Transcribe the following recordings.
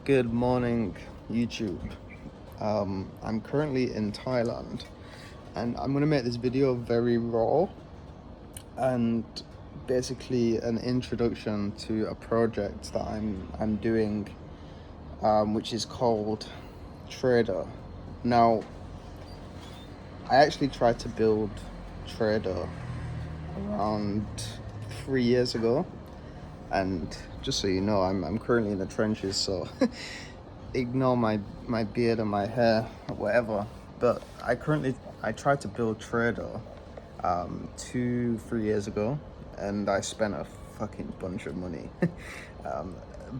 Good morning, YouTube. I'm currently in Thailand and I'm gonna make this video very raw and basically an introduction to a project that I'm doing, which is called Tradr. Now, I actually tried to build Tradr around 3 years ago, and just so you know, I'm currently in the trenches, so ignore my beard and my hair or whatever. But I tried to build Tradr 2-3 years ago, and I spent a fucking bunch of money.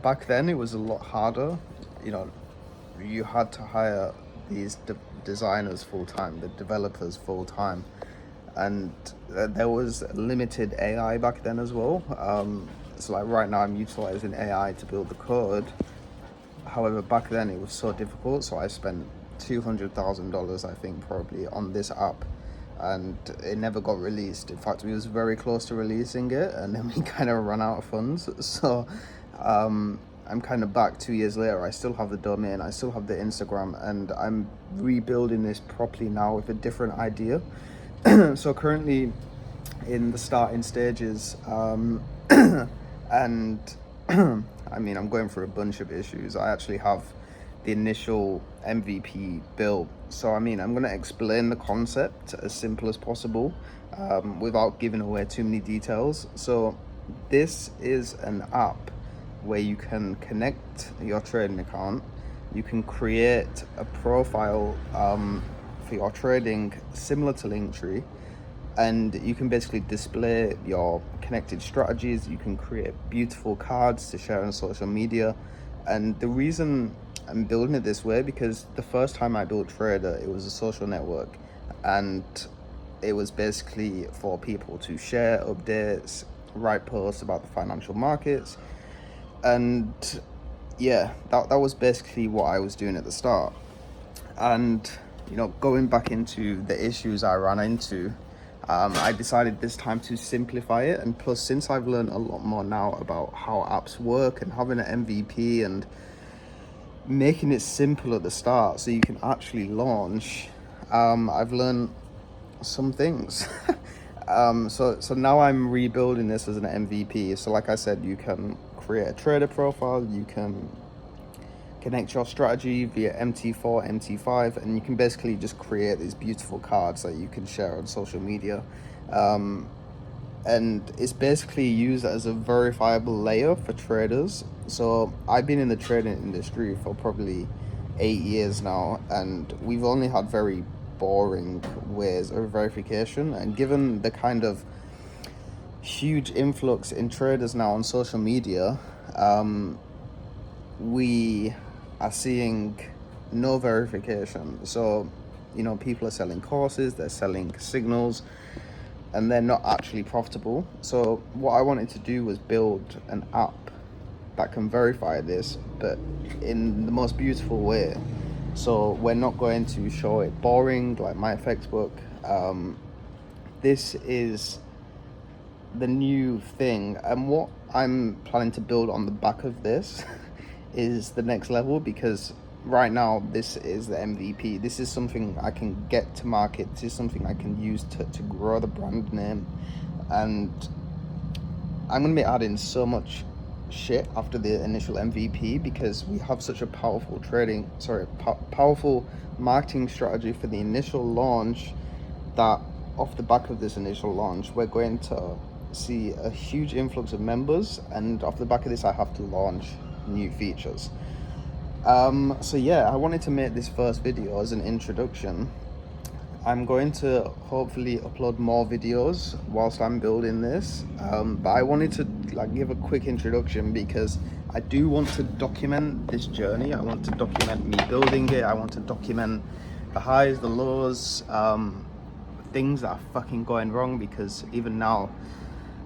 Back then it was a lot harder. You had to hire these designers full-time, the developers full-time, and there was limited AI back then as well. So like right now I'm utilizing AI to build the code. However, back then it was so difficult, so I spent $200,000, I think, probably on this app, and it never got released. In fact, we was very close to releasing it, and then we kind of ran out of funds. So I'm kind of back 2 years later. I still have the domain, I still have the Instagram, and I'm rebuilding this properly now with a different idea. So currently in the starting stages, and I mean, I'm going through a bunch of issues. I actually have the initial MVP built. So I mean, I'm going to explain the concept as simple as possible, without giving away too many details. So this is an app where you can connect your trading account. You can create a profile for your trading similar to Linktree, and you can basically display your connected strategies. You can create beautiful cards to share on social media. And the reason I'm building it this way, because the first time I built Tradr, it was a social network, and it was basically for people to share updates, write posts about the financial markets, and yeah, that was basically what I was doing at the start. And going back into the issues I ran into, I decided this time to simplify it. And plus, since I've learned a lot more now about how apps work and having an MVP and making it simple at the start so you can actually launch, I've learned some things. So now I'm rebuilding this as an MVP. So like I said, you can create a trader profile, you can connect your strategy via MT4, MT5, and you can basically just create these beautiful cards that you can share on social media. And it's basically used as a verifiable layer for traders. So I've been in the trading industry for probably 8 years now, and we've only had very boring ways of verification. And given the kind of huge influx in traders now on social media, we are seeing no verification. So people are selling courses, they're selling signals, and they're not actually profitable. So what I wanted to do was build an app that can verify this, but in the most beautiful way. So we're not going to show it boring like my FX book. This is the new thing, and what I'm planning to build on the back of this is the next level, because right now this is the MVP. This is something I can get to market. This is something I can use to grow the brand name, and I'm going to be adding so much shit after the initial MVP, because we have such a powerful powerful marketing strategy for the initial launch, that off the back of this initial launch we're going to see a huge influx of members, and off the back of this I have to launch new features. So yeah, I wanted to make this first video as an introduction. I'm going to hopefully upload more videos whilst I'm building this, but I wanted to give a quick introduction because I do want to document this journey. I want to document me building it. I want to document the highs, the lows, things that are fucking going wrong, because even now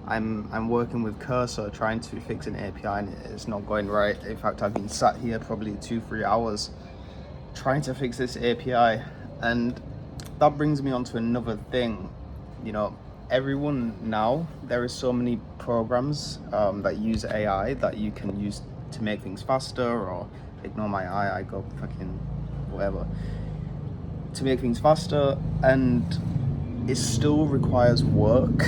I'm working with Cursor trying to fix an API and it's not going right. In fact, I've been sat here probably 2-3 hours trying to fix this API, and that brings me on to another thing. Everyone now, there is so many programs that use AI that you can use to make things faster or ignore my eye, I go fucking whatever, to make things faster, and it still requires work.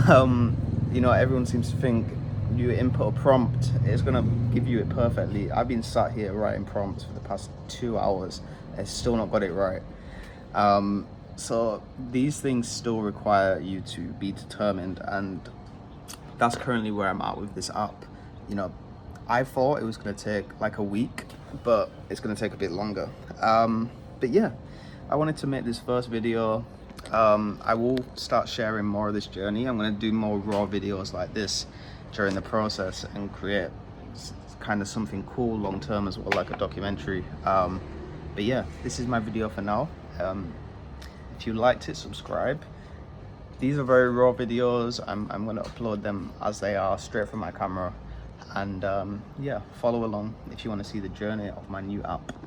You know, everyone seems to think you input a prompt, it's gonna give you it perfectly. I've been sat here writing prompts for the past 2 hours, and still not got it right. So these things still require you to be determined, and that's currently where I'm at with this app. You know, I thought it was going to take like a week, but it's going to take a bit longer. But yeah, I wanted to make this first video. I will start sharing more of this journey. I'm going to do more raw videos like this during the process and create kind of something cool long term as well, like a documentary. But yeah, this is my video for now. If you liked it, subscribe. These are very raw videos. I'm going to upload them as they are, straight from my camera. And yeah, follow along if you want to see the journey of my new app.